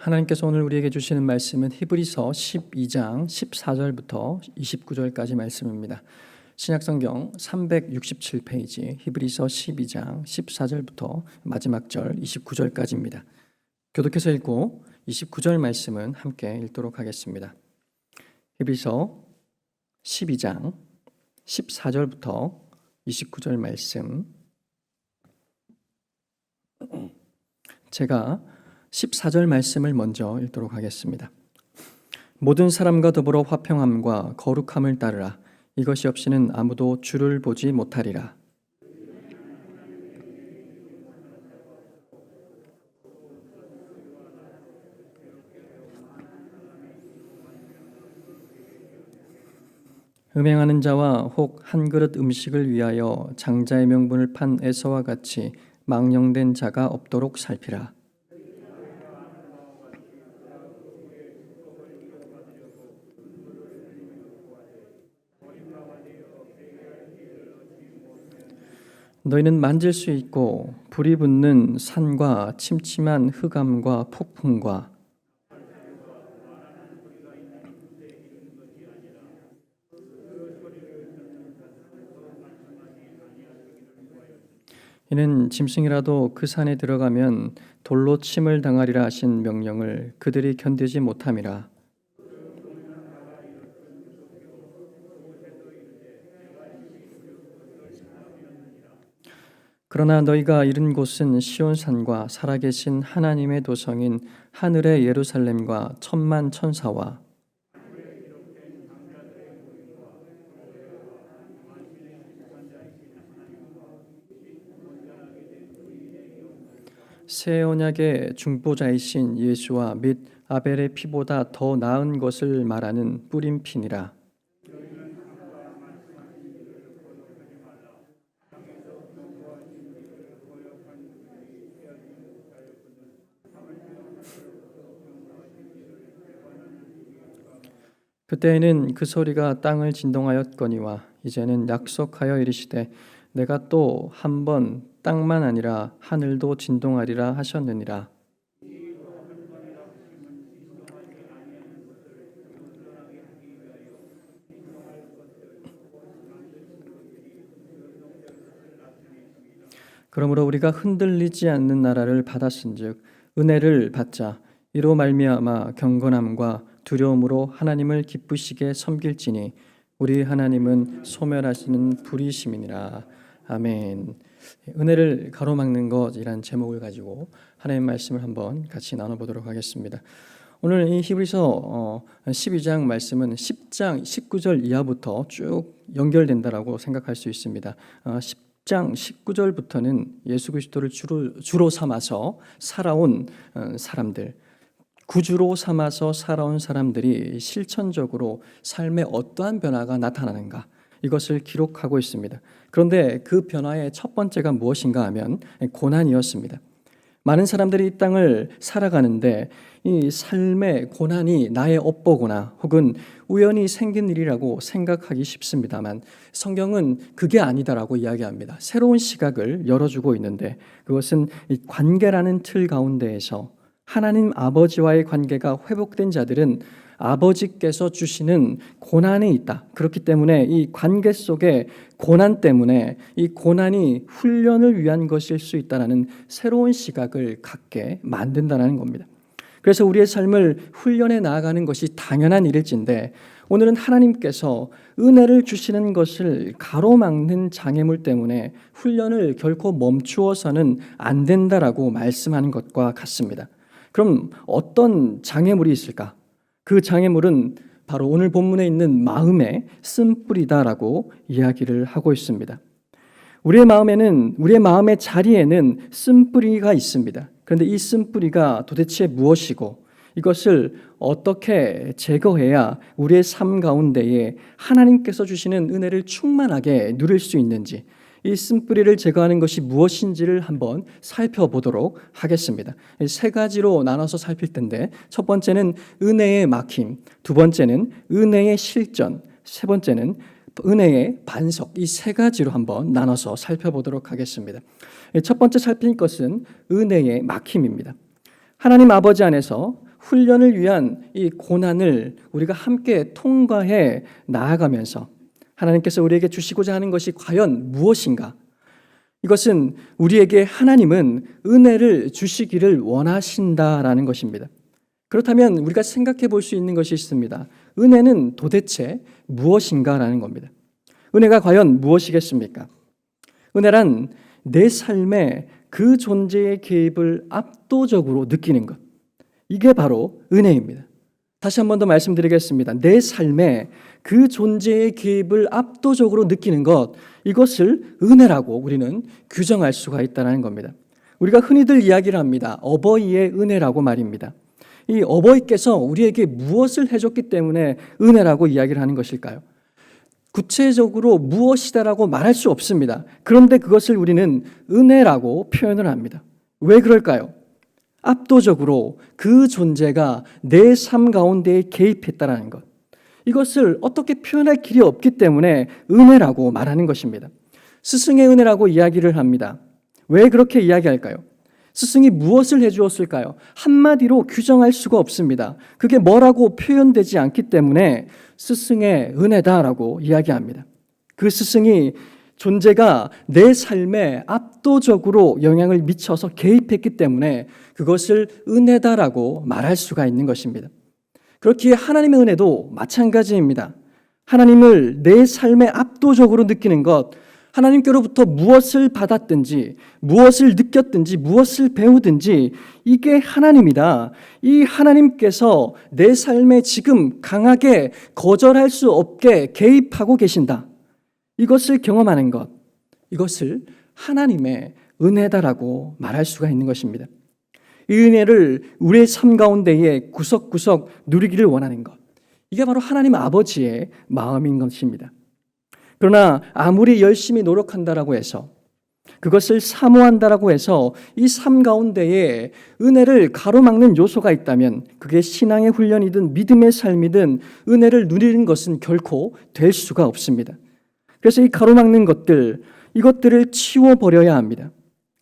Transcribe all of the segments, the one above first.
하나님께서 오늘 우리에게 주시는 말씀은 히브리서 12장 14절부터 29절까지 말씀입니다. 신약성경 367페이지 히브리서 12장 14절부터 마지막 절 29절까지입니다. 교독해서 읽고 29절 말씀은 함께 읽도록 하겠습니다. 히브리서 12장 14절부터 29절 말씀, 제가 14절 말씀을 먼저 읽도록 하겠습니다. 모든 사람과 더불어 화평함과 거룩함을 따르라. 이것이 없이는 아무도 주를 보지 못하리라. 음행하는 자와 혹 한 그릇 음식을 위하여 장자의 명분을 판 에서와 같이 망령된 자가 없도록 살피라. 너희는 만질 수 있고 불이 붙는 산과 침침한 흑암과 폭풍과 이는 짐승이라도 그 산에 들어가면 돌로 침을 당하리라 하신 명령을 그들이 견디지 못함이라. 그러나 너희가 이른 곳은 시온산과 살아계신 하나님의 도성인 하늘의 예루살렘과 천만 천사와 새 언약의 중보자이신 예수와 및 아벨의 피보다 더 나은 것을 말하는 뿌림핀이라. 그때에는 그 소리가 땅을 진동하였거니와 이제는 약속하여 이르시되 내가 또 한 번 땅만 아니라 하늘도 진동하리라 하셨느니라. 그러므로 우리가 흔들리지 않는 나라를 받았은즉 은혜를 받자. 이로 말미암아 경건함과 두려움으로 하나님을 기쁘시게 섬길지니 우리 하나님은 소멸하시는 불이심이니라. 아멘. 은혜를 가로막는 것이란 제목을 가지고 하나님의 말씀을 한번 같이 나눠보도록 하겠습니다. 오늘 이 히브리서 12장 말씀은 10장 19절 이하부터 쭉 연결된다라고 생각할 수 있습니다. 10장 19절부터는 예수 그리스도를 주로 삼아서 살아온 사람들, 구주로 삼아서 살아온 사람들이 실천적으로 삶에 어떠한 변화가 나타나는가, 이것을 기록하고 있습니다. 그런데 그 변화의 첫 번째가 무엇인가 하면 고난이었습니다. 많은 사람들이 이 땅을 살아가는데 이 삶의 고난이 나의 업보거나 혹은 우연히 생긴 일이라고 생각하기 쉽습니다만 성경은 그게 아니다라고 이야기합니다. 새로운 시각을 열어주고 있는데 그것은 이 관계라는 틀 가운데에서 하나님 아버지와의 관계가 회복된 자들은 아버지께서 주시는 고난이 있다. 그렇기 때문에 이 관계 속에 고난 때문에 이 고난이 훈련을 위한 것일 수 있다는 새로운 시각을 갖게 만든다는 겁니다. 그래서 우리의 삶을 훈련해 나아가는 것이 당연한 일일진데 오늘은 하나님께서 은혜를 주시는 것을 가로막는 장애물 때문에 훈련을 결코 멈추어서는 안 된다라고 말씀하는 것과 같습니다. 그럼 어떤 장애물이 있을까? 그 장애물은 바로 오늘 본문에 있는 마음의 쓴뿌리다라고 이야기를 하고 있습니다. 우리의 마음의 자리에는 쓴뿌리가 있습니다. 그런데 이 쓴뿌리가 도대체 무엇이고 이것을 어떻게 제거해야 우리의 삶 가운데에 하나님께서 주시는 은혜를 충만하게 누릴 수 있는지, 이 쓴뿌리를 제거하는 것이 무엇인지를 한번 살펴보도록 하겠습니다. 세 가지로 나눠서 살필 텐데 첫 번째는 은혜의 막힘, 두 번째는 은혜의 실전, 세 번째는 은혜의 반석, 이 세 가지로 한번 나눠서 살펴보도록 하겠습니다. 첫 번째 살필 것은 은혜의 막힘입니다. 하나님 아버지 안에서 훈련을 위한 이 고난을 우리가 함께 통과해 나아가면서 하나님께서 우리에게 주시고자 하는 것이 과연 무엇인가? 이것은 우리에게 하나님은 은혜를 주시기를 원하신다라는 것입니다. 그렇다면 우리가 생각해 볼 수 있는 것이 있습니다. 은혜는 도대체 무엇인가라는 겁니다. 은혜가 과연 무엇이겠습니까? 은혜란 내 삶에 그 존재의 개입을 압도적으로 느끼는 것. 이게 바로 은혜입니다. 다시 한 번 더 말씀드리겠습니다. 내 삶에 그 존재의 개입을 압도적으로 느끼는 것, 이것을 은혜라고 우리는 규정할 수가 있다는 겁니다. 우리가 흔히들 이야기를 합니다. 어버이의 은혜라고 말입니다. 이 어버이께서 우리에게 무엇을 해줬기 때문에 은혜라고 이야기를 하는 것일까요? 구체적으로 무엇이다라고 말할 수 없습니다. 그런데 그것을 우리는 은혜라고 표현을 합니다. 왜 그럴까요? 압도적으로 그 존재가 내 삶 가운데에 개입했다라는 것. 이것을 어떻게 표현할 길이 없기 때문에 은혜라고 말하는 것입니다. 스승의 은혜라고 이야기를 합니다. 왜 그렇게 이야기할까요? 스승이 무엇을 해주었을까요? 한마디로 규정할 수가 없습니다. 그게 뭐라고 표현되지 않기 때문에 스승의 은혜다라고 이야기합니다. 그 스승이 존재가 내 삶에 압도적으로 영향을 미쳐서 개입했기 때문에 그것을 은혜다라고 말할 수가 있는 것입니다. 그렇기에 하나님의 은혜도 마찬가지입니다. 하나님을 내 삶에 압도적으로 느끼는 것, 하나님께로부터 무엇을 받았든지, 무엇을 느꼈든지, 무엇을 배우든지 이게 하나님이다. 이 하나님께서 내 삶에 지금 강하게 거절할 수 없게 개입하고 계신다. 이것을 경험하는 것, 이것을 하나님의 은혜다라고 말할 수가 있는 것입니다. 이 은혜를 우리의 삶 가운데에 구석구석 누리기를 원하는 것, 이게 바로 하나님 아버지의 마음인 것입니다. 그러나 아무리 열심히 노력한다라고 해서, 그것을 사모한다라고 해서 이 삶 가운데에 은혜를 가로막는 요소가 있다면 그게 신앙의 훈련이든 믿음의 삶이든 은혜를 누리는 것은 결코 될 수가 없습니다. 그래서 이 가로막는 것들, 이것들을 치워버려야 합니다.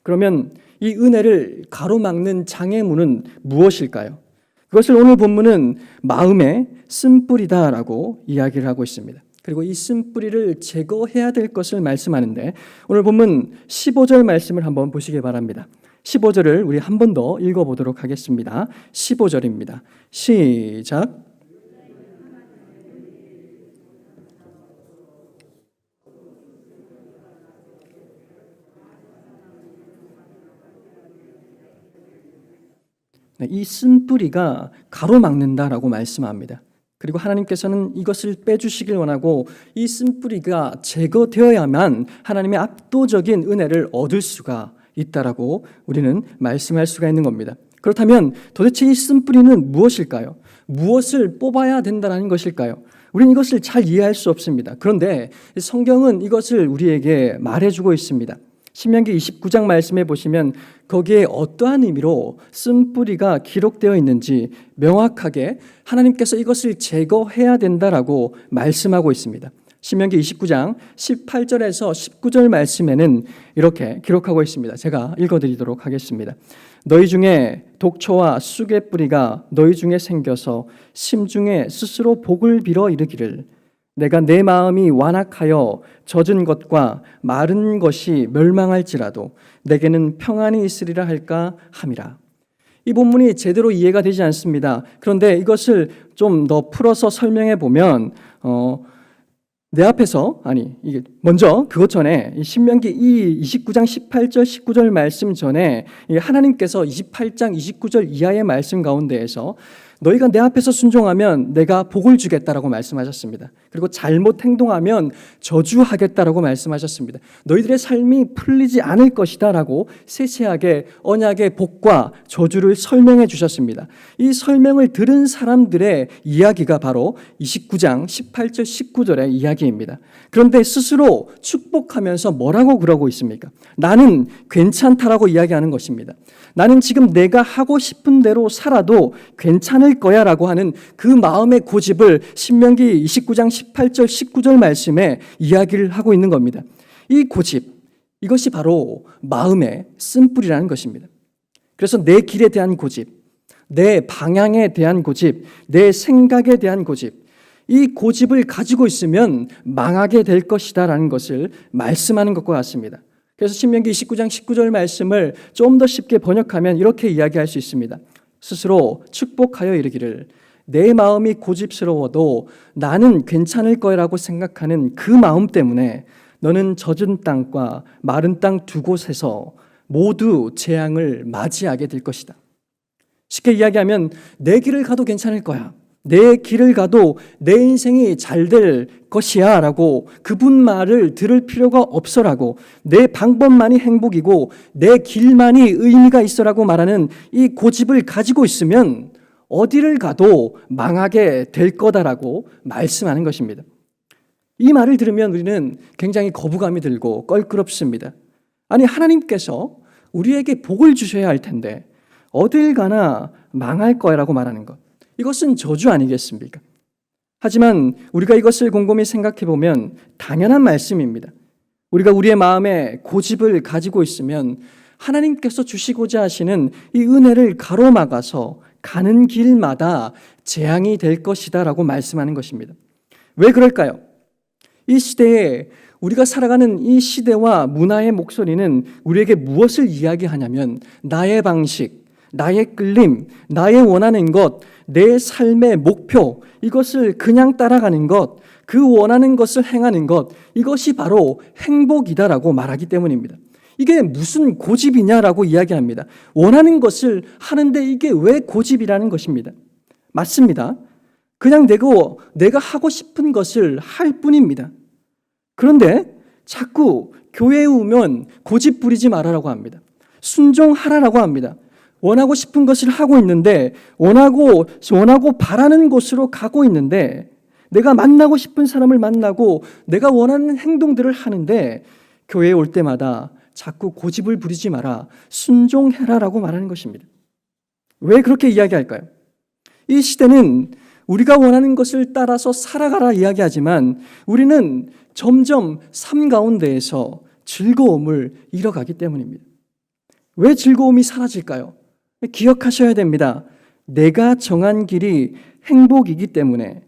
그러면 이 은혜를 가로막는 장애물은 무엇일까요? 그것을 오늘 본문은 마음의 쓴뿌리다라고 이야기를 하고 있습니다. 그리고 이 쓴뿌리를 제거해야 될 것을 말씀하는데 오늘 본문 15절 말씀을 한번 보시기 바랍니다. 15절을 우리 한 번 더 읽어보도록 하겠습니다. 15절입니다. 시작. 이 쓴뿌리가 가로막는다라고 말씀합니다. 그리고 하나님께서는 이것을 빼주시길 원하고 이 쓴뿌리가 제거되어야만 하나님의 압도적인 은혜를 얻을 수가 있다라고 우리는 말씀할 수가 있는 겁니다. 그렇다면 도대체 이 쓴뿌리는 무엇일까요? 무엇을 뽑아야 된다는 것일까요? 우리는 이것을 잘 이해할 수 없습니다. 그런데 성경은 이것을 우리에게 말해주고 있습니다. 신명기 29장 말씀에 보시면 거기에 어떠한 의미로 쓴뿌리가 기록되어 있는지 명확하게 하나님께서 이것을 제거해야 된다라고 말씀하고 있습니다. 신명기 29장 18절에서 19절 말씀에는 이렇게 기록하고 있습니다. 제가 읽어드리도록 하겠습니다. 너희 중에 독초와 쑥의 뿌리가 너희 중에 생겨서 심중에 스스로 복을 빌어 이르기를 내가 내 마음이 완악하여 젖은 것과 마른 것이 멸망할지라도 내게는 평안이 있으리라 할까 함이라. 이 본문이 제대로 이해가 되지 않습니다. 그런데 이것을 좀 더 풀어서 설명해 보면 내 앞에서 이게 먼저 그것 전에 신명기 29장 18절 19절 말씀 전에 하나님께서 28장 29절 이하의 말씀 가운데에서 너희가 내 앞에서 순종하면 내가 복을 주겠다라고 말씀하셨습니다. 그리고 잘못 행동하면 저주하겠다라고 말씀하셨습니다. 너희들의 삶이 풀리지 않을 것이다라고 세세하게 언약의 복과 저주를 설명해 주셨습니다. 이 설명을 들은 사람들의 이야기가 바로 29장 18절 19절의 이야기입니다. 그런데 스스로 축복하면서 뭐라고 그러고 있습니까? 나는 괜찮다라고 이야기하는 것입니다. 나는 지금 내가 하고 싶은 대로 살아도 괜찮을 거야 라고 하는 그 마음의 고집을 신명기 29장 18절 19절 말씀에 이야기를 하고 있는 겁니다. 이 고집, 이것이 바로 마음의 쓴뿌리라는 것입니다. 그래서 내 길에 대한 고집, 내 방향에 대한 고집, 내 생각에 대한 고집, 이 고집을 가지고 있으면 망하게 될 것이다 라는 것을 말씀하는 것과 같습니다. 그래서 신명기 29장 19절 말씀을 좀 더 쉽게 번역하면 이렇게 이야기할 수 있습니다. 스스로 축복하여 이르기를 내 마음이 고집스러워도 나는 괜찮을 거라고 생각하는 그 마음 때문에 너는 젖은 땅과 마른 땅 두 곳에서 모두 재앙을 맞이하게 될 것이다. 쉽게 이야기하면 내 길을 가도 괜찮을 거야. 내 길을 가도 내 인생이 잘 될 것이야 라고 그분 말을 들을 필요가 없어라고 내 방법만이 행복이고 내 길만이 의미가 있어라고 말하는 이 고집을 가지고 있으면 어디를 가도 망하게 될 거다라고 말씀하는 것입니다. 이 말을 들으면 우리는 굉장히 거부감이 들고 껄끄럽습니다. 아니, 하나님께서 우리에게 복을 주셔야 할 텐데 어딜 가나 망할 거라고 말하는 것, 이것은 저주 아니겠습니까? 하지만 우리가 이것을 곰곰이 생각해 보면 당연한 말씀입니다. 우리가 우리의 마음에 고집을 가지고 있으면 하나님께서 주시고자 하시는 이 은혜를 가로막아서 가는 길마다 재앙이 될 것이다 라고 말씀하는 것입니다. 왜 그럴까요? 이 시대에 우리가 살아가는 이 시대와 문화의 목소리는 우리에게 무엇을 이야기하냐면 나의 방식, 나의 끌림, 나의 원하는 것, 내 삶의 목표, 이것을 그냥 따라가는 것, 그 원하는 것을 행하는 것, 이것이 바로 행복이다라고 말하기 때문입니다. 이게 무슨 고집이냐라고 이야기합니다. 원하는 것을 하는데 이게 왜 고집이라는 것입니다. 맞습니다. 그냥 내가 하고 싶은 것을 할 뿐입니다. 그런데 자꾸 교회에 오면 고집 부리지 말아라고 합니다. 순종하라라고 합니다. 원하고 싶은 것을 하고 있는데 원하고 바라는 곳으로 가고 있는데 내가 만나고 싶은 사람을 만나고 내가 원하는 행동들을 하는데 교회에 올 때마다 자꾸 고집을 부리지 마라, 순종해라라고 말하는 것입니다. 왜 그렇게 이야기할까요? 이 시대는 우리가 원하는 것을 따라서 살아가라 이야기하지만 우리는 점점 삶 가운데에서 즐거움을 잃어가기 때문입니다. 왜 즐거움이 사라질까요? 기억하셔야 됩니다. 내가 정한 길이 행복이기 때문에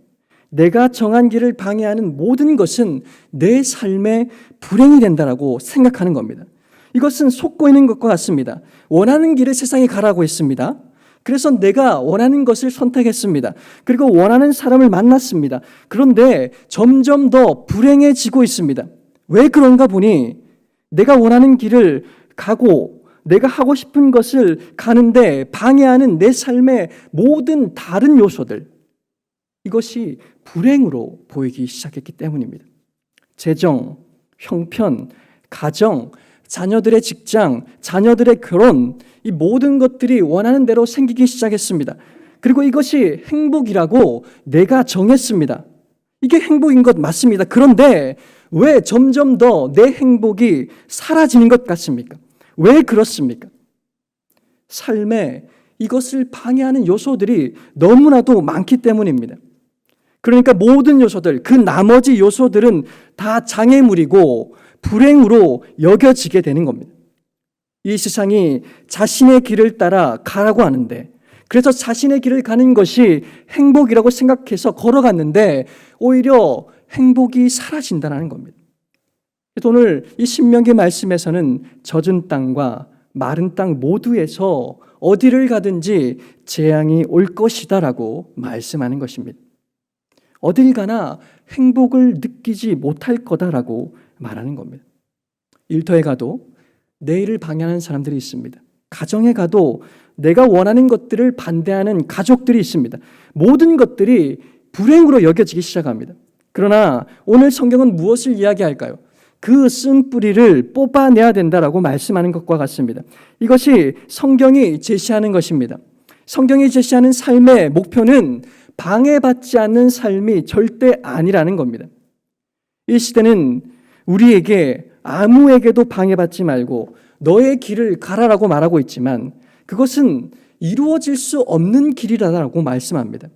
내가 정한 길을 방해하는 모든 것은 내 삶의 불행이 된다라고 생각하는 겁니다. 이것은 속고 있는 것과 같습니다. 원하는 길을 세상에 가라고 했습니다. 그래서 내가 원하는 것을 선택했습니다. 그리고 원하는 사람을 만났습니다. 그런데 점점 더 불행해지고 있습니다. 왜 그런가 보니 내가 원하는 길을 가고 내가 하고 싶은 것을 가는데 방해하는 내 삶의 모든 다른 요소들, 이것이 불행으로 보이기 시작했기 때문입니다. 재정, 형편, 가정, 자녀들의 직장, 자녀들의 결혼, 이 모든 것들이 원하는 대로 생기기 시작했습니다. 그리고 이것이 행복이라고 내가 정했습니다. 이게 행복인 것 맞습니다. 그런데 왜 점점 더 내 행복이 사라지는 것 같습니까? 왜 그렇습니까? 삶에 이것을 방해하는 요소들이 너무나도 많기 때문입니다. 그러니까 모든 요소들, 그 나머지 요소들은 다 장애물이고 불행으로 여겨지게 되는 겁니다. 이 세상이 자신의 길을 따라 가라고 하는데, 그래서 자신의 길을 가는 것이 행복이라고 생각해서 걸어갔는데 오히려 행복이 사라진다는 겁니다. 오늘 이 신명기 말씀에서는 젖은 땅과 마른 땅 모두에서 어디를 가든지 재앙이 올 것이다라고 말씀하는 것입니다. 어딜 가나 행복을 느끼지 못할 거다라고 말하는 겁니다. 일터에 가도 내 일을 방해하는 사람들이 있습니다. 가정에 가도 내가 원하는 것들을 반대하는 가족들이 있습니다. 모든 것들이 불행으로 여겨지기 시작합니다. 그러나 오늘 성경은 무엇을 이야기할까요? 그 쓴 뿌리를 뽑아내야 된다라고 말씀하는 것과 같습니다. 이것이 성경이 제시하는 것입니다. 성경이 제시하는 삶의 목표는 방해받지 않는 삶이 절대 아니라는 겁니다. 이 시대는 우리에게 아무에게도 방해받지 말고 너의 길을 가라라고 말하고 있지만 그것은 이루어질 수 없는 길이라고 말씀합니다.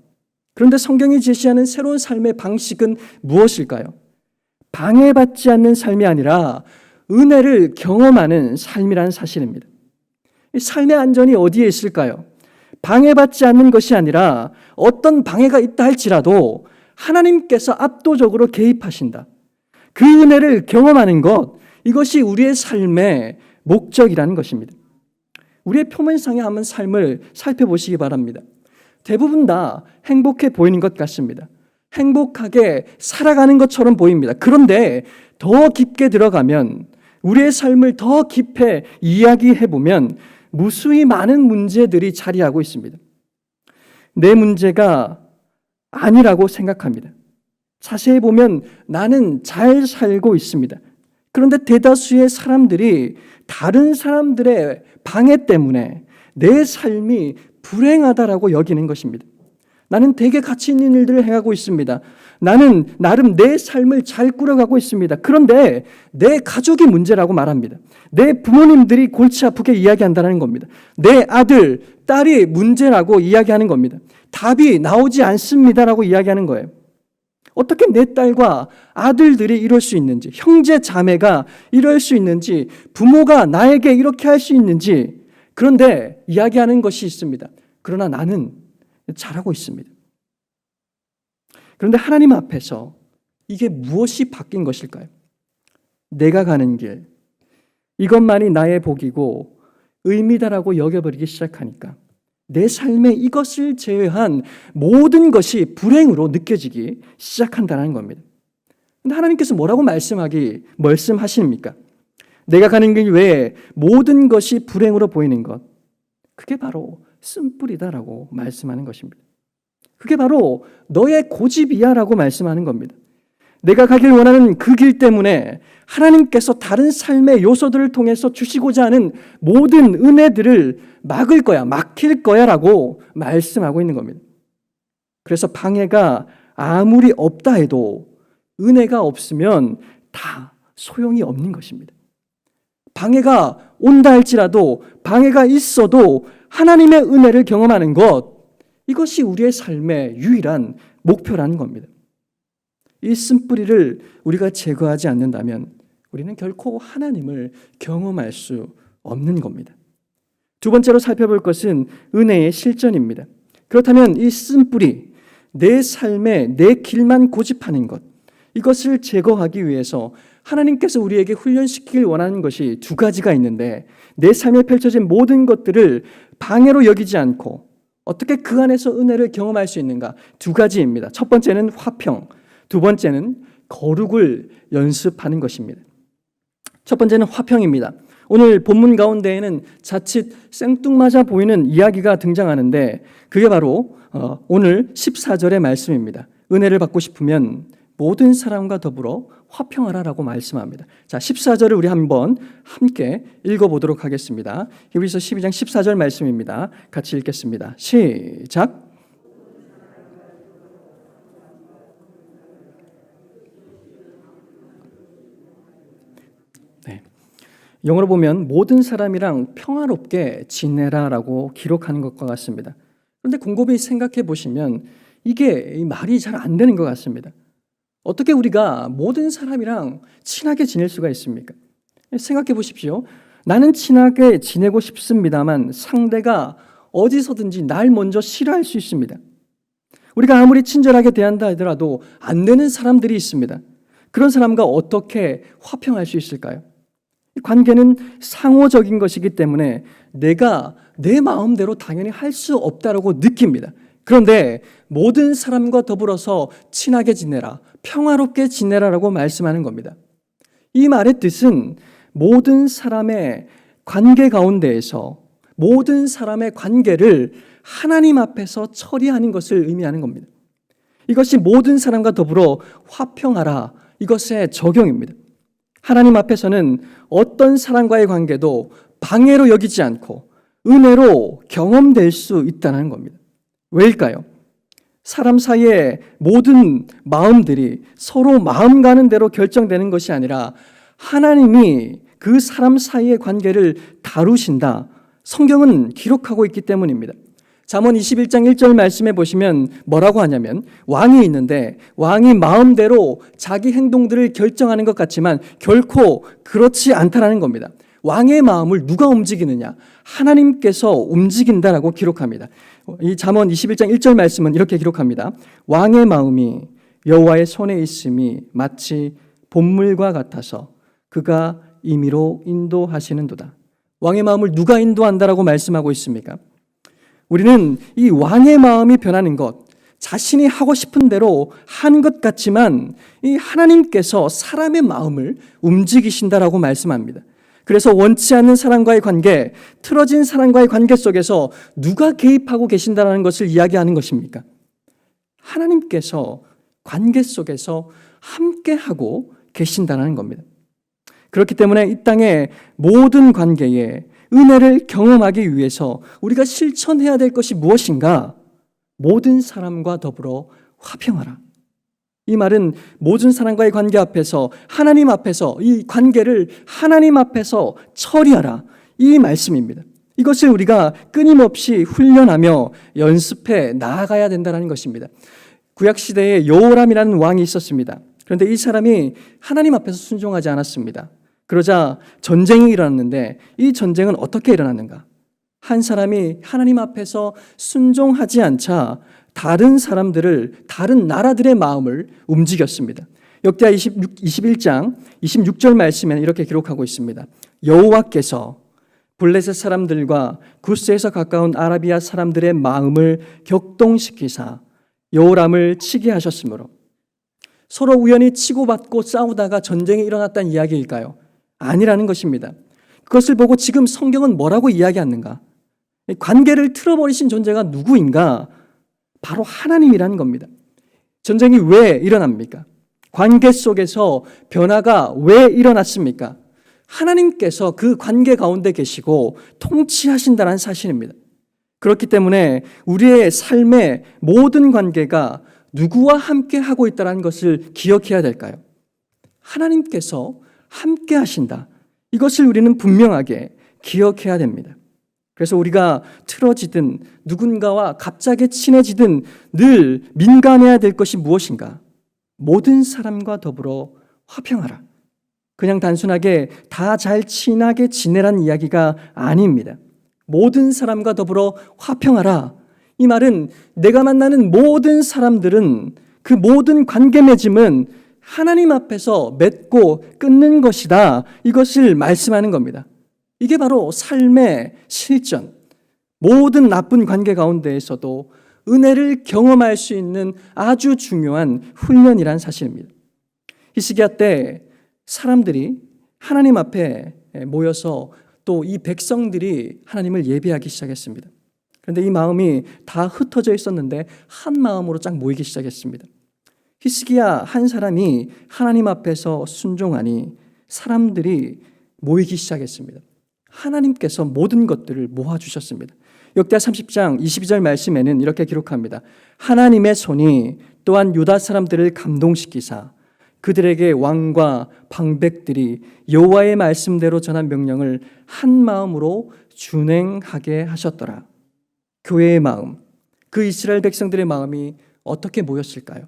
그런데 성경이 제시하는 새로운 삶의 방식은 무엇일까요? 방해받지 않는 삶이 아니라 은혜를 경험하는 삶이라는 사실입니다. 이 삶의 안전이 어디에 있을까요? 방해받지 않는 것이 아니라 어떤 방해가 있다 할지라도 하나님께서 압도적으로 개입하신다. 그 은혜를 경험하는 것, 이것이 우리의 삶의 목적이라는 것입니다. 우리의 표면상의 한번 삶을 살펴보시기 바랍니다. 대부분 다 행복해 보이는 것 같습니다. 행복하게 살아가는 것처럼 보입니다. 그런데 더 깊게 들어가면, 우리의 삶을 더 깊이 이야기해 보면 무수히 많은 문제들이 자리하고 있습니다. 내 문제가 아니라고 생각합니다. 자세히 보면 나는 잘 살고 있습니다. 그런데 대다수의 사람들이 다른 사람들의 방해 때문에 내 삶이 불행하다라고 여기는 것입니다. 나는 되게 가치 있는 일들을 행하고 있습니다. 나는 나름 내 삶을 잘 꾸려가고 있습니다. 그런데 내 가족이 문제라고 말합니다. 내 부모님들이 골치 아프게 이야기한다는 겁니다. 내 아들, 딸이 문제라고 이야기하는 겁니다. 답이 나오지 않습니다라고 이야기하는 거예요. 어떻게 내 딸과 아들들이 이럴 수 있는지, 형제 자매가 이럴 수 있는지, 부모가 나에게 이렇게 할 수 있는지, 그런데 이야기하는 것이 있습니다. 그러나 나는 잘하고 있습니다. 그런데 하나님 앞에서 이게 무엇이 바뀐 것일까요? 내가 가는 길, 이것만이 나의 복이고 의미다라고 여겨버리기 시작하니까 내 삶에 이것을 제외한 모든 것이 불행으로 느껴지기 시작한다는 겁니다. 근데 하나님께서 뭐라고 말씀하십니까? 내가 가는 길 외에 모든 것이 불행으로 보이는 것, 그게 바로 쓴뿌리다라고 말씀하는 것입니다. 그게 바로 너의 고집이야라고 말씀하는 겁니다. 내가 가길 원하는 그 길 때문에 하나님께서 다른 삶의 요소들을 통해서 주시고자 하는 모든 은혜들을 막을 거야, 막힐 거야 라고 말씀하고 있는 겁니다. 그래서 방해가 아무리 없다 해도 은혜가 없으면 다 소용이 없는 것입니다. 방해가 온다 할지라도, 방해가 있어도 하나님의 은혜를 경험하는 것, 이것이 우리의 삶의 유일한 목표라는 겁니다. 이 쓴뿌리를 우리가 제거하지 않는다면 우리는 결코 하나님을 경험할 수 없는 겁니다. 두 번째로 살펴볼 것은 은혜의 실전입니다. 그렇다면 이 쓴뿌리, 내 삶에 내 길만 고집하는 것, 이것을 제거하기 위해서 하나님께서 우리에게 훈련시키길 원하는 것이 두 가지가 있는데, 내 삶에 펼쳐진 모든 것들을 방해로 여기지 않고 어떻게 그 안에서 은혜를 경험할 수 있는가? 두 가지입니다. 첫 번째는 화평, 두 번째는 거룩을 연습하는 것입니다. 첫 번째는 화평입니다. 오늘 본문 가운데에는 자칫 생뚱맞아 보이는 이야기가 등장하는데, 그게 바로 오늘 14절의 말씀입니다. 은혜를 받고 싶으면 모든 사람과 더불어 화평하라라고 말씀합니다. 자, 14절을 우리 한번 함께 읽어보도록 하겠습니다. 히브리서 12장 14절 말씀입니다. 같이 읽겠습니다. 시작. 네. 영어로 보면 모든 사람이랑 평화롭게 지내라라고 기록하는 것과 같습니다. 그런데 곰곰이 생각해 보시면 이게 말이 잘 안 되는 것 같습니다. 어떻게 우리가 모든 사람이랑 친하게 지낼 수가 있습니까? 생각해 보십시오. 나는 친하게 지내고 싶습니다만 상대가 어디서든지 날 먼저 싫어할 수 있습니다. 우리가 아무리 친절하게 대한다 하더라도 안 되는 사람들이 있습니다. 그런 사람과 어떻게 화평할 수 있을까요? 관계는 상호적인 것이기 때문에 내가 내 마음대로 당연히 할 수 없다고 느낍니다. 그런데 모든 사람과 더불어서 친하게 지내라, 평화롭게 지내라라고 말씀하는 겁니다. 이 말의 뜻은 모든 사람의 관계 가운데에서 모든 사람의 관계를 하나님 앞에서 처리하는 것을 의미하는 겁니다. 이것이 모든 사람과 더불어 화평하라, 이것의 적용입니다. 하나님 앞에서는 어떤 사람과의 관계도 방해로 여기지 않고 은혜로 경험될 수 있다는 겁니다. 왜일까요? 사람 사이의 모든 마음들이 서로 마음 가는 대로 결정되는 것이 아니라 하나님이 그 사람 사이의 관계를 다루신다, 성경은 기록하고 있기 때문입니다. 잠언 21장 1절 말씀에 보시면 뭐라고 하냐면, 왕이 있는데 왕이 마음대로 자기 행동들을 결정하는 것 같지만 결코 그렇지 않다라는 겁니다. 왕의 마음을 누가 움직이느냐? 하나님께서 움직인다라고 기록합니다. 이 잠언 21장 1절 말씀은 이렇게 기록합니다. 왕의 마음이 여호와의 손에 있음이 마치 봇물과 같아서 그가 임의로 인도하시는도다. 왕의 마음을 누가 인도한다라고 말씀하고 있습니까? 우리는 이 왕의 마음이 변하는 것, 자신이 하고 싶은 대로 한 것 같지만 이 하나님께서 사람의 마음을 움직이신다라고 말씀합니다. 그래서 원치 않는 사람과의 관계, 틀어진 사람과의 관계 속에서 누가 개입하고 계신다는 것을 이야기하는 것입니까? 하나님께서 관계 속에서 함께하고 계신다는 겁니다. 그렇기 때문에 이 땅의 모든 관계에 은혜를 경험하기 위해서 우리가 실천해야 될 것이 무엇인가? 모든 사람과 더불어 화평하라. 이 말은 모든 사람과의 관계 앞에서 하나님 앞에서 이 관계를 하나님 앞에서 처리하라. 이 말씀입니다. 이것을 우리가 끊임없이 훈련하며 연습해 나아가야 된다는 것입니다. 구약시대에 여호람이라는 왕이 있었습니다. 그런데 이 사람이 하나님 앞에서 순종하지 않았습니다. 그러자 전쟁이 일어났는데 이 전쟁은 어떻게 일어났는가? 한 사람이 하나님 앞에서 순종하지 않자 다른 사람들을, 다른 나라들의 마음을 움직였습니다. 역대하 21장 26절 말씀에는 이렇게 기록하고 있습니다. 여호와께서 블레셋 사람들과 구스에서 가까운 아라비아 사람들의 마음을 격동시키사 여호람을 치게 하셨으므로. 서로 우연히 치고받고 싸우다가 전쟁이 일어났다는 이야기일까요? 아니라는 것입니다. 그것을 보고 지금 성경은 뭐라고 이야기하는가? 관계를 틀어버리신 존재가 누구인가? 바로 하나님이라는 겁니다. 전쟁이 왜 일어납니까? 관계 속에서 변화가 왜 일어났습니까? 하나님께서 그 관계 가운데 계시고 통치하신다는 사실입니다. 그렇기 때문에 우리의 삶의 모든 관계가 누구와 함께 하고 있다는 것을 기억해야 될까요? 하나님께서 함께 하신다. 이것을 우리는 분명하게 기억해야 됩니다. 그래서 우리가 틀어지든 누군가와 갑자기 친해지든 늘 민감해야 될 것이 무엇인가? 모든 사람과 더불어 화평하라. 그냥 단순하게 다 잘 친하게 지내란 이야기가 아닙니다. 모든 사람과 더불어 화평하라. 이 말은 내가 만나는 모든 사람들은 그 모든 관계 맺음은 하나님 앞에서 맺고 끊는 것이다. 이것을 말씀하는 겁니다. 이게 바로 삶의 실전. 모든 나쁜 관계 가운데에서도 은혜를 경험할 수 있는 아주 중요한 훈련이란 사실입니다. 히스기야 때 사람들이 하나님 앞에 모여서 또 이 백성들이 하나님을 예배하기 시작했습니다. 그런데 이 마음이 다 흩어져 있었는데 한 마음으로 쫙 모이기 시작했습니다. 히스기야 한 사람이 하나님 앞에서 순종하니 사람들이 모이기 시작했습니다. 하나님께서 모든 것들을 모아주셨습니다. 역대하 30장 22절 말씀에는 이렇게 기록합니다. 하나님의 손이 또한 유다 사람들을 감동시키사 그들에게 왕과 방백들이 여호와의 말씀대로 전한 명령을 한 마음으로 준행하게 하셨더라. 교회의 마음, 그 이스라엘 백성들의 마음이 어떻게 모였을까요?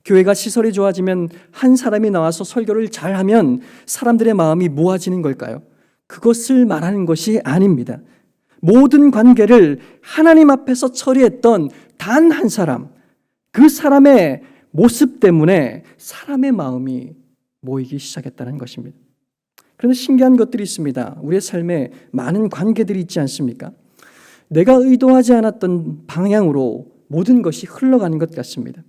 교회가 시설이 좋아지면 한 사람이 나와서 설교를 잘하면 사람들의 마음이 모아지는 걸까요? 그것을 말하는 것이 아닙니다. 모든 관계를 하나님 앞에서 처리했던 단 한 사람, 그 사람의 모습 때문에 사람의 마음이 모이기 시작했다는 것입니다. 그런데 신기한 것들이 있습니다. 우리의 삶에 많은 관계들이 있지 않습니까? 내가 의도하지 않았던 방향으로 모든 것이 흘러가는 것 같습니다.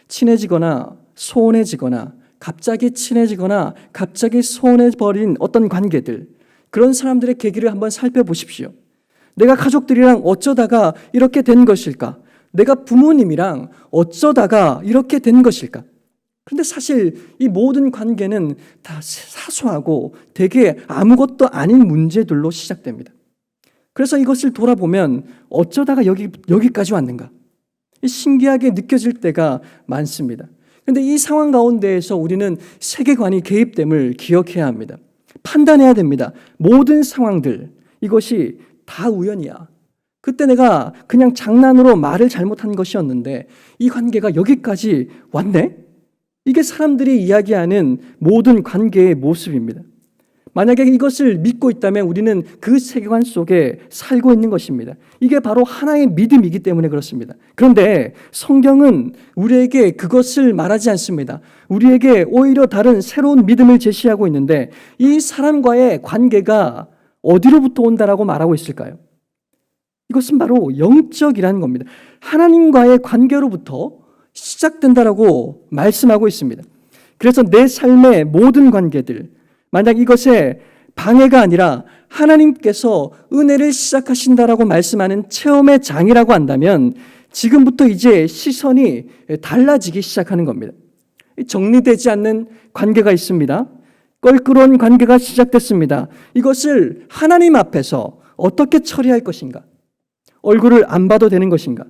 친해지거나 소원해지거나 갑자기 친해지거나 갑자기 소원해버린 어떤 관계들, 그런 사람들의 계기를 한번 살펴보십시오. 내가 가족들이랑 어쩌다가 이렇게 된 것일까? 내가 부모님이랑 어쩌다가 이렇게 된 것일까? 그런데 사실 이 모든 관계는 다 사소하고 되게 아무것도 아닌 문제들로 시작됩니다. 그래서 이것을 돌아보면 어쩌다가 여기까지 왔는가? 신기하게 느껴질 때가 많습니다. 그런데 이 상황 가운데에서 우리는 세계관이 개입됨을 기억해야 합니다. 판단해야 됩니다. 모든 상황들, 이것이 다 우연이야. 그때 내가 그냥 장난으로 말을 잘못한 것이었는데 이 관계가 여기까지 왔네? 이게 사람들이 이야기하는 모든 관계의 모습입니다. 만약에 이것을 믿고 있다면 우리는 그 세계관 속에 살고 있는 것입니다. 이게 바로 하나의 믿음이기 때문에 그렇습니다. 그런데 성경은 우리에게 그것을 말하지 않습니다. 우리에게 오히려 다른 새로운 믿음을 제시하고 있는데 이 사람과의 관계가 어디로부터 온다라고 말하고 있을까요? 이것은 바로 영적이라는 겁니다. 하나님과의 관계로부터 시작된다라고 말씀하고 있습니다. 그래서 내 삶의 모든 관계들, 만약 이것에 방해가 아니라 하나님께서 은혜를 시작하신다라고 말씀하는 체험의 장이라고 한다면 지금부터 이제 시선이 달라지기 시작하는 겁니다. 정리되지 않는 관계가 있습니다. 껄끄러운 관계가 시작됐습니다. 이것을 하나님 앞에서 어떻게 처리할 것인가? 얼굴을 안 봐도 되는 것인가?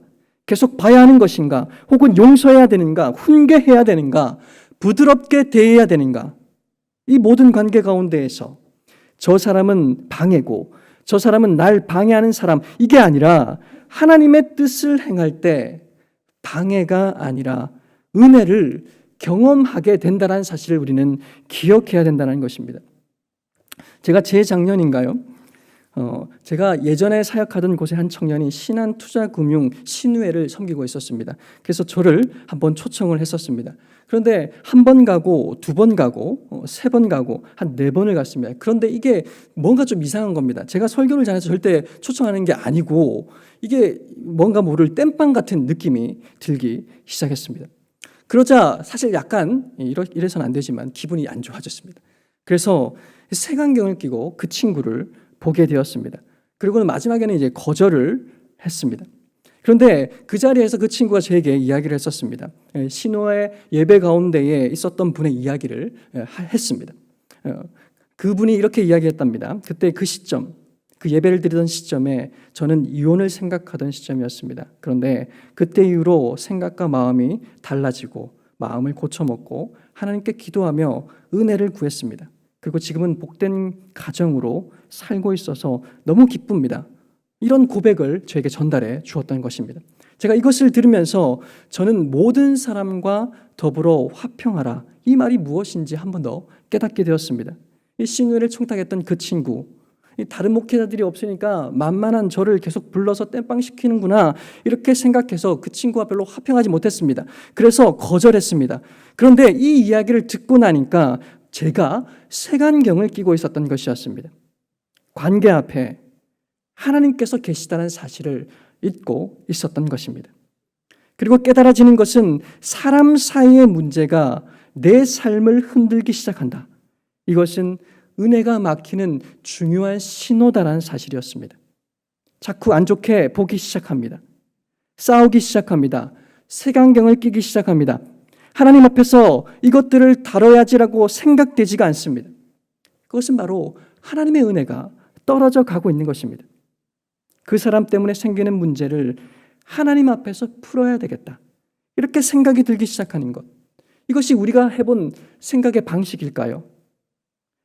계속 봐야 하는 것인가? 혹은 용서해야 되는가? 훈계해야 되는가? 부드럽게 대해야 되는가? 이 모든 관계 가운데에서 저 사람은 방해고 저 사람은 날 방해하는 사람, 이게 아니라 하나님의 뜻을 행할 때 방해가 아니라 은혜를 경험하게 된다는 사실을 우리는 기억해야 된다는 것입니다. 제가 재작년인가요? 제가 예전에 사역하던 곳의 한 청년이 신한투자금융 신우회를 섬기고 있었습니다. 그래서 저를 한번 초청을 했었습니다. 그런데 한 번 가고 두 번 가고 세 번 가고 한 네 번을 갔습니다. 그런데 이게 뭔가 좀 이상한 겁니다. 제가 설교를 잘해서 절대 초청하는 게 아니고 이게 뭔가 모를 땜빵 같은 느낌이 들기 시작했습니다. 그러자 사실 약간 이래서는 안 되지만 기분이 안 좋아졌습니다. 그래서 색안경을 끼고 그 친구를 보게 되었습니다. 그리고는 마지막에는 이제 거절을 했습니다. 그런데 그 자리에서 그 친구가 저에게 이야기를 했었습니다. 신호의 예배 가운데에 있었던 분의 이야기를 했습니다. 그분이 이렇게 이야기했답니다. 그때 그 시점, 그 예배를 드리던 시점에 저는 이혼을 생각하던 시점이었습니다. 그런데 그때 이후로 생각과 마음이 달라지고 마음을 고쳐먹고 하나님께 기도하며 은혜를 구했습니다. 그리고 지금은 복된 가정으로 살고 있어서 너무 기쁩니다. 이런 고백을 저에게 전달해 주었던 것입니다. 제가 이것을 들으면서 저는 모든 사람과 더불어 화평하라, 이 말이 무엇인지 한 번 더 깨닫게 되었습니다. 이 신우회를 청탁했던 그 친구, 다른 목회자들이 없으니까 만만한 저를 계속 불러서 땜빵 시키는구나 이렇게 생각해서 그 친구와 별로 화평하지 못했습니다. 그래서 거절했습니다. 그런데 이 이야기를 듣고 나니까 제가 색안경을 끼고 있었던 것이었습니다. 관계 앞에 하나님께서 계시다는 사실을 잊고 있었던 것입니다. 그리고 깨달아지는 것은 사람 사이의 문제가 내 삶을 흔들기 시작한다. 이것은 은혜가 막히는 중요한 신호다라는 사실이었습니다. 자꾸 안 좋게 보기 시작합니다. 싸우기 시작합니다. 색안경을 끼기 시작합니다. 하나님 앞에서 이것들을 다뤄야지라고 생각되지가 않습니다. 그것은 바로 하나님의 은혜가 떨어져 가고 있는 것입니다. 그 사람 때문에 생기는 문제를 하나님 앞에서 풀어야 되겠다, 이렇게 생각이 들기 시작하는 것, 이것이 우리가 해본 생각의 방식일까요?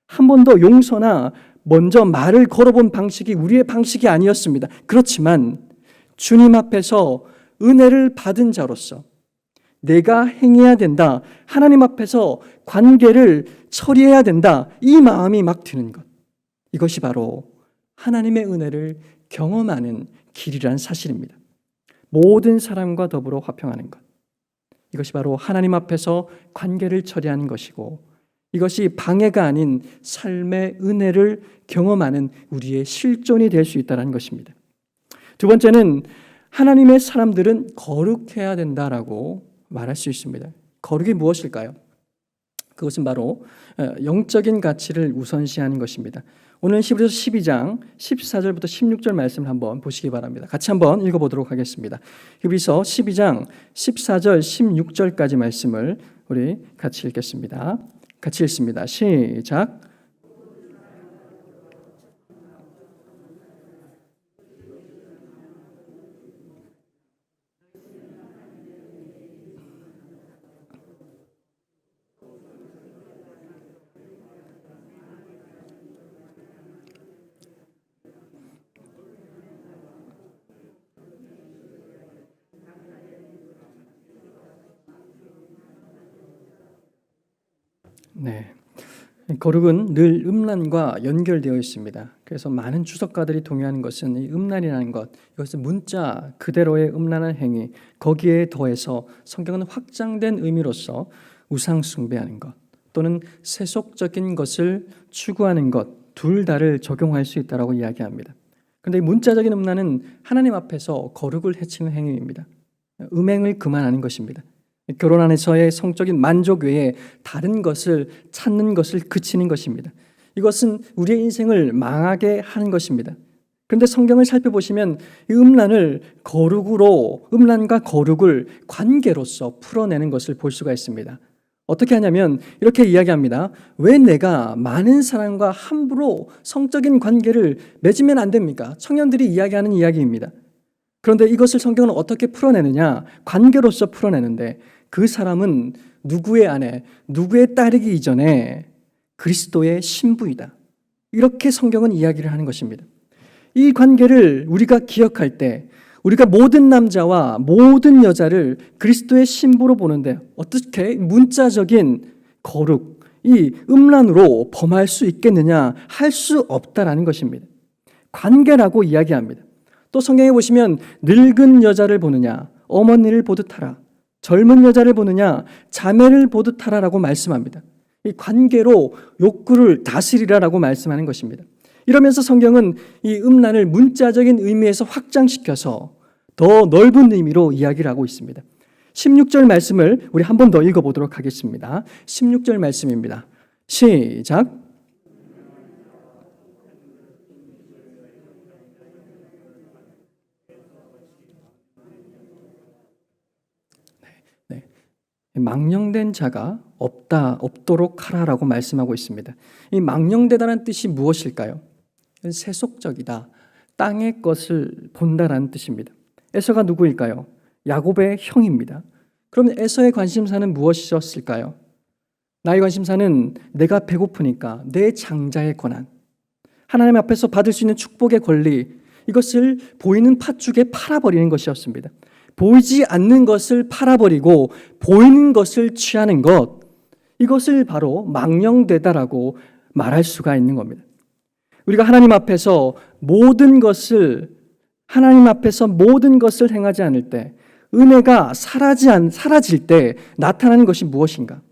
한 번도 용서나 먼저 말을 걸어본 방식이 우리의 방식이 아니었습니다. 그렇지만 주님 앞에서 은혜를 받은 자로서 내가 행해야 된다, 하나님 앞에서 관계를 처리해야 된다, 이 마음이 막 드는 것, 이것이 바로 하나님의 은혜를 경험하는 길이라는 사실입니다. 모든 사람과 더불어 화평하는 것, 이것이 바로 하나님 앞에서 관계를 처리하는 것이고, 이것이 방해가 아닌 삶의 은혜를 경험하는 우리의 실존이 될 수 있다는 것입니다. 두 번째는 하나님의 사람들은 거룩해야 된다라고 말할 수 있습니다. 거룩이 무엇일까요? 그것은 바로 영적인 가치를 우선시하는 것입니다. 오늘 히브리서 12장 14절부터 16절 말씀을 한번 보시기 바랍니다. 같이 한번 읽어보도록 하겠습니다. 히브리서 12장 14절 16절까지 말씀을 우리 같이 읽겠습니다. 같이 읽습니다. 시작. 네, 거룩은 늘 음란과 연결되어 있습니다. 그래서 많은 주석가들이 동의하는 것은 이 음란이라는 것, 이것은 문자 그대로의 음란한 행위, 거기에 더해서 성경은 확장된 의미로서 우상 숭배하는 것 또는 세속적인 것을 추구하는 것 둘 다를 적용할 수 있다고 이야기합니다. 그런데 이 문자적인 음란은 하나님 앞에서 거룩을 해치는 행위입니다. 음행을 그만하는 것입니다. 결혼 안에서의 성적인 만족 외에 다른 것을 찾는 것을 그치는 것입니다. 이것은 우리의 인생을 망하게 하는 것입니다. 그런데 성경을 살펴보시면 이 음란과 거룩을 관계로서 풀어내는 것을 볼 수가 있습니다. 어떻게 하냐면 이렇게 이야기합니다. 왜 내가 많은 사람과 함부로 성적인 관계를 맺으면 안 됩니까? 청년들이 이야기하는 이야기입니다. 그런데 이것을 성경은 어떻게 풀어내느냐? 관계로서 풀어내는데 그 사람은 누구의 아내, 누구의 딸이기 이전에 그리스도의 신부이다. 이렇게 성경은 이야기를 하는 것입니다. 이 관계를 우리가 기억할 때 우리가 모든 남자와 모든 여자를 그리스도의 신부로 보는데 어떻게 문자적인 거룩, 이 음란으로 범할 수 있겠느냐? 할 수 없다라는 것입니다. 관계라고 이야기합니다. 또 성경에 보시면 늙은 여자를 보느냐, 어머니를 보듯 하라. 젊은 여자를 보느냐, 자매를 보듯 하라라고 말씀합니다. 이 관계로 욕구를 다스리라라고 말씀하는 것입니다. 이러면서 성경은 이 음란을 문자적인 의미에서 확장시켜서 더 넓은 의미로 이야기를 하고 있습니다. 16절 말씀을 우리 한 번 더 읽어보도록 하겠습니다. 16절 말씀입니다. 시작. 망령된 자가 없도록 하라라고 말씀하고 있습니다. 이 망령되다는 뜻이 무엇일까요? 세속적이다, 땅의 것을 본다라는 뜻입니다. 에서가 누구일까요? 야곱의 형입니다. 그러면 에서의 관심사는 무엇이었을까요? 나의 관심사는 내가 배고프니까 내 장자의 권한, 하나님 앞에서 받을 수 있는 축복의 권리, 이것을 보이는 팥죽에 팔아버리는 것이었습니다. 보이지 않는 것을 팔아버리고 보이는 것을 취하는 것, 이것을 바로 망령되다라고 말할 수가 있는 겁니다. 우리가 하나님 앞에서 모든 것을 행하지 않을 때, 은혜가 사라질 때 나타나는 것이 무엇인가?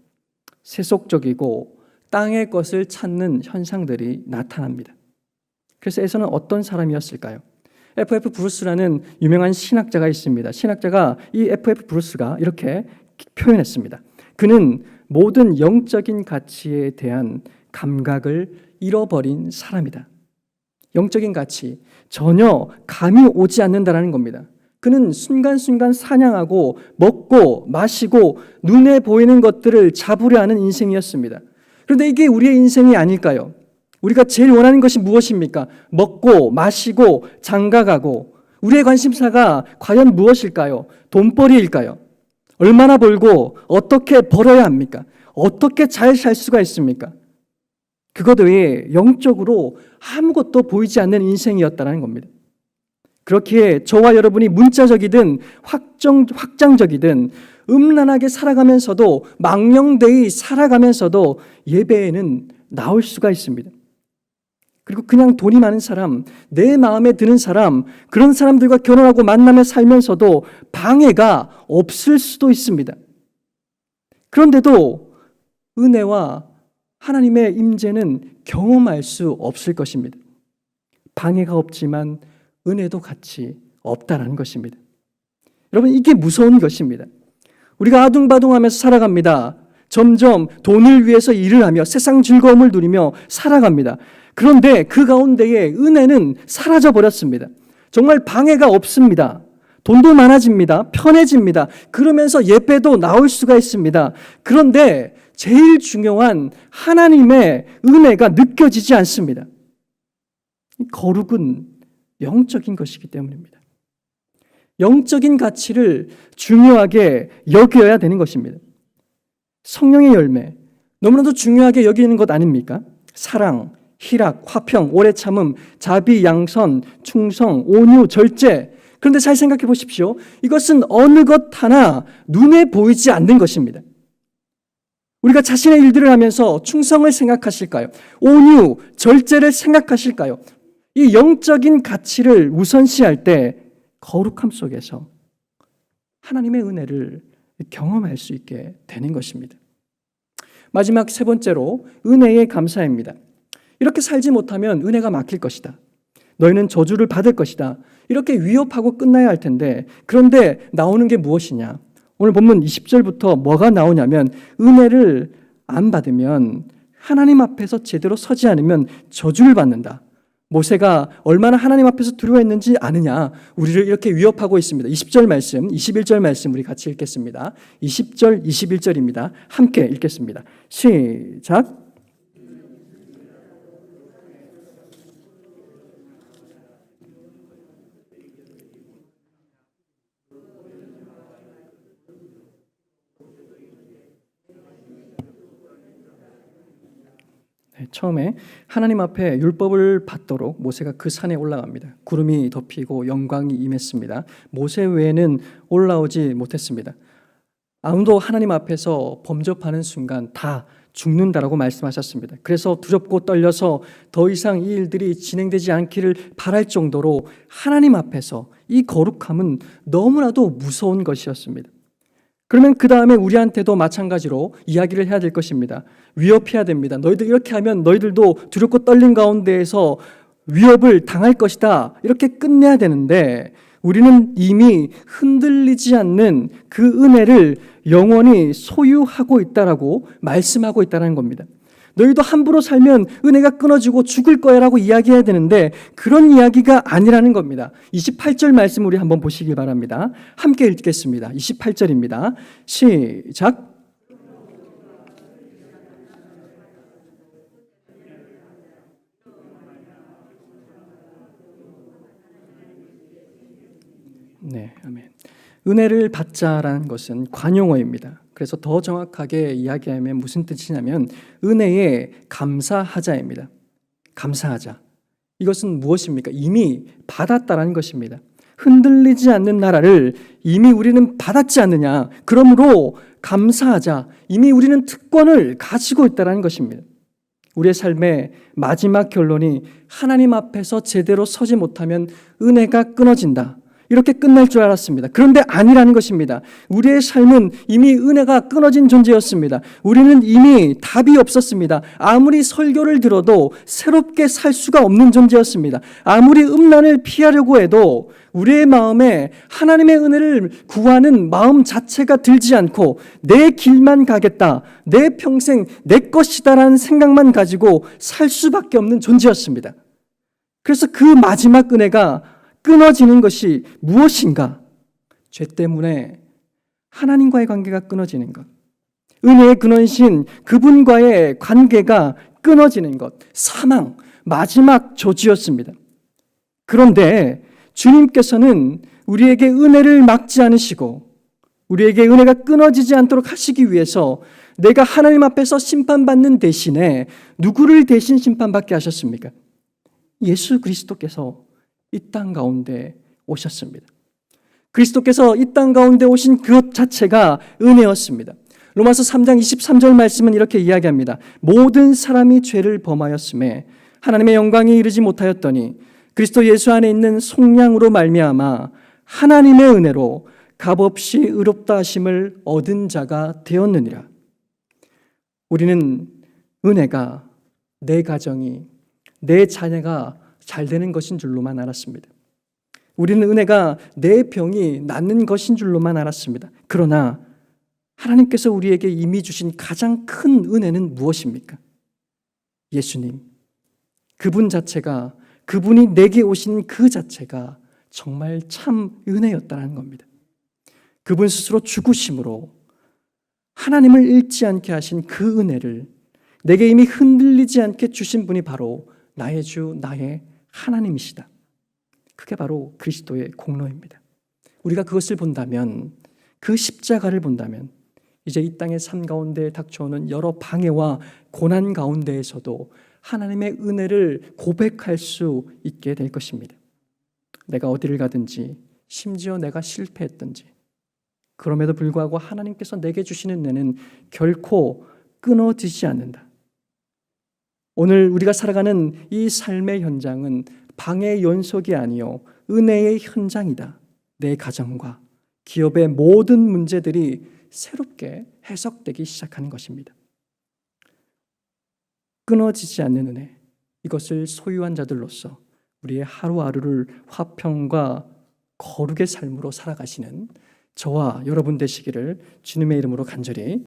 세속적이고 땅의 것을 찾는 현상들이 나타납니다. 그래서 에서는 어떤 사람이었을까요? F.F. 브루스라는 유명한 신학자가 있습니다. 신학자가 이 F.F. 브루스가 이렇게 표현했습니다. 그는 모든 영적인 가치에 대한 감각을 잃어버린 사람이다. 영적인 가치, 전혀 감이 오지 않는다라는 겁니다. 그는 순간순간 사냥하고 먹고 마시고 눈에 보이는 것들을 잡으려 하는 인생이었습니다. 그런데 이게 우리의 인생이 아닐까요? 우리가 제일 원하는 것이 무엇입니까? 먹고 마시고 장가가고, 우리의 관심사가 과연 무엇일까요? 돈벌이일까요? 얼마나 벌고 어떻게 벌어야 합니까? 어떻게 잘 살 수가 있습니까? 그것 외에 영적으로 아무것도 보이지 않는 인생이었다는 겁니다. 그렇기에 저와 여러분이 문자적이든 확장적이든 음란하게 살아가면서도, 망령되이 살아가면서도 예배에는 나올 수가 있습니다. 그리고 그냥 돈이 많은 사람, 내 마음에 드는 사람, 그런 사람들과 결혼하고 만나며 살면서도 방해가 없을 수도 있습니다. 그런데도 은혜와 하나님의 임재는 경험할 수 없을 것입니다. 방해가 없지만 은혜도 같이 없다라는 것입니다. 여러분, 이게 무서운 것입니다. 우리가 아둥바둥하면서 살아갑니다. 점점 돈을 위해서 일을 하며 세상 즐거움을 누리며 살아갑니다. 그런데 그 가운데에 은혜는 사라져 버렸습니다. 정말 방해가 없습니다. 돈도 많아집니다. 편해집니다. 그러면서 예배도 나올 수가 있습니다. 그런데 제일 중요한 하나님의 은혜가 느껴지지 않습니다. 거룩은 영적인 것이기 때문입니다. 영적인 가치를 중요하게 여겨야 되는 것입니다. 성령의 열매, 너무나도 중요하게 여기는 것 아닙니까? 사랑, 희락, 화평, 오래 참음, 자비, 양선, 충성, 온유, 절제. 그런데 잘 생각해 보십시오. 이것은 어느 것 하나 눈에 보이지 않는 것입니다. 우리가 자신의 일들을 하면서 충성을 생각하실까요? 온유, 절제를 생각하실까요? 이 영적인 가치를 우선시할 때 거룩함 속에서 하나님의 은혜를 경험할 수 있게 되는 것입니다. 마지막 세 번째로 은혜의 감사입니다. 이렇게 살지 못하면 은혜가 막힐 것이다. 너희는 저주를 받을 것이다. 이렇게 위협하고 끝나야 할 텐데, 그런데 나오는 게 무엇이냐? 오늘 본문 20절부터 뭐가 나오냐면, 은혜를 안 받으면, 하나님 앞에서 제대로 서지 않으면 저주를 받는다. 모세가 얼마나 하나님 앞에서 두려워했는지 아느냐? 우리를 이렇게 위협하고 있습니다. 20절 말씀, 21절 말씀 우리 같이 읽겠습니다. 20절, 21절입니다. 함께 읽겠습니다. 시작. 처음에 하나님 앞에 율법을 받도록 모세가 그 산에 올라갑니다. 구름이 덮이고 영광이 임했습니다. 모세 외에는 올라오지 못했습니다. 아무도 하나님 앞에서 범접하는 순간 다 죽는다라고 말씀하셨습니다. 그래서 두렵고 떨려서 더 이상 이 일들이 진행되지 않기를 바랄 정도로 하나님 앞에서 이 거룩함은 너무나도 무서운 것이었습니다. 그러면 그 다음에 우리한테도 마찬가지로 이야기를 해야 될 것입니다. 위협해야 됩니다. 너희들 이렇게 하면 너희들도 두렵고 떨린 가운데에서 위협을 당할 것이다. 이렇게 끝내야 되는데 우리는 이미 흔들리지 않는 그 은혜를 영원히 소유하고 있다라고 말씀하고 있다는 겁니다. 너희도 함부로 살면 은혜가 끊어지고 죽을 거야 라고 이야기해야 되는데 그런 이야기가 아니라는 겁니다. 28절 말씀 우리 한번 보시기 바랍니다. 함께 읽겠습니다. 28절입니다. 시작. 네, 아멘. 은혜를 받자라는 것은 관용어입니다. 그래서 더 정확하게 이야기하면 무슨 뜻이냐면 은혜에 감사하자입니다. 감사하자. 이것은 무엇입니까? 이미 받았다라는 것입니다. 흔들리지 않는 나라를 이미 우리는 받았지 않느냐. 그러므로 감사하자. 이미 우리는 특권을 가지고 있다는 것입니다. 우리의 삶의 마지막 결론이 하나님 앞에서 제대로 서지 못하면 은혜가 끊어진다. 이렇게 끝날 줄 알았습니다. 그런데 아니라는 것입니다. 우리의 삶은 이미 은혜가 끊어진 존재였습니다. 우리는 이미 답이 없었습니다. 아무리 설교를 들어도 새롭게 살 수가 없는 존재였습니다. 아무리 음란을 피하려고 해도 우리의 마음에 하나님의 은혜를 구하는 마음 자체가 들지 않고 내 길만 가겠다, 내 평생 내 것이다라는 생각만 가지고 살 수밖에 없는 존재였습니다. 그래서 그 마지막 은혜가 끊어지는 것이 무엇인가? 죄 때문에 하나님과의 관계가 끊어지는 것, 은혜의 근원이신 그분과의 관계가 끊어지는 것, 사망, 마지막 조지였습니다. 그런데 주님께서는 우리에게 은혜를 막지 않으시고 우리에게 은혜가 끊어지지 않도록 하시기 위해서 내가 하나님 앞에서 심판받는 대신에 누구를 대신 심판받게 하셨습니까? 예수 그리스도께서 이 땅 가운데 오셨습니다. 그리스도께서 이 땅 가운데 오신 그 자체가 은혜였습니다. 로마서 3장 23절 말씀은 이렇게 이야기합니다. 모든 사람이 죄를 범하였음에 하나님의 영광에 이르지 못하였더니 그리스도 예수 안에 있는 속량으로 말미암아 하나님의 은혜로 값없이 의롭다 하심을 얻은 자가 되었느니라. 우리는 은혜가 내 가정이, 내 자녀가 잘 되는 것인 줄로만 알았습니다. 우리는 은혜가 내 병이 낫는 것인 줄로만 알았습니다. 그러나 하나님께서 우리에게 이미 주신 가장 큰 은혜는 무엇입니까? 예수님. 그분 자체가, 그분이 내게 오신 그 자체가 정말 참 은혜였다는 겁니다. 그분 스스로 죽으심으로 하나님을 잃지 않게 하신 그 은혜를 내게 이미 흔들리지 않게 주신 분이 바로 나의 주, 나의 하나님이시다. 그게 바로 그리스도의 공로입니다. 우리가 그것을 본다면, 그 십자가를 본다면 이제 이 땅의 삶 가운데 닥쳐오는 여러 방해와 고난 가운데에서도 하나님의 은혜를 고백할 수 있게 될 것입니다. 내가 어디를 가든지, 심지어 내가 실패했든지, 그럼에도 불구하고 하나님께서 내게 주시는 은혜는 결코 끊어지지 않는다. 오늘 우리가 살아가는 이 삶의 현장은 방해의 연속이 아니요 은혜의 현장이다. 내 가정과 기업의 모든 문제들이 새롭게 해석되기 시작하는 것입니다. 끊어지지 않는 은혜, 이것을 소유한 자들로서 우리의 하루하루를 화평과 거룩의 삶으로 살아가시는 저와 여러분 되시기를 주님의 이름으로 간절히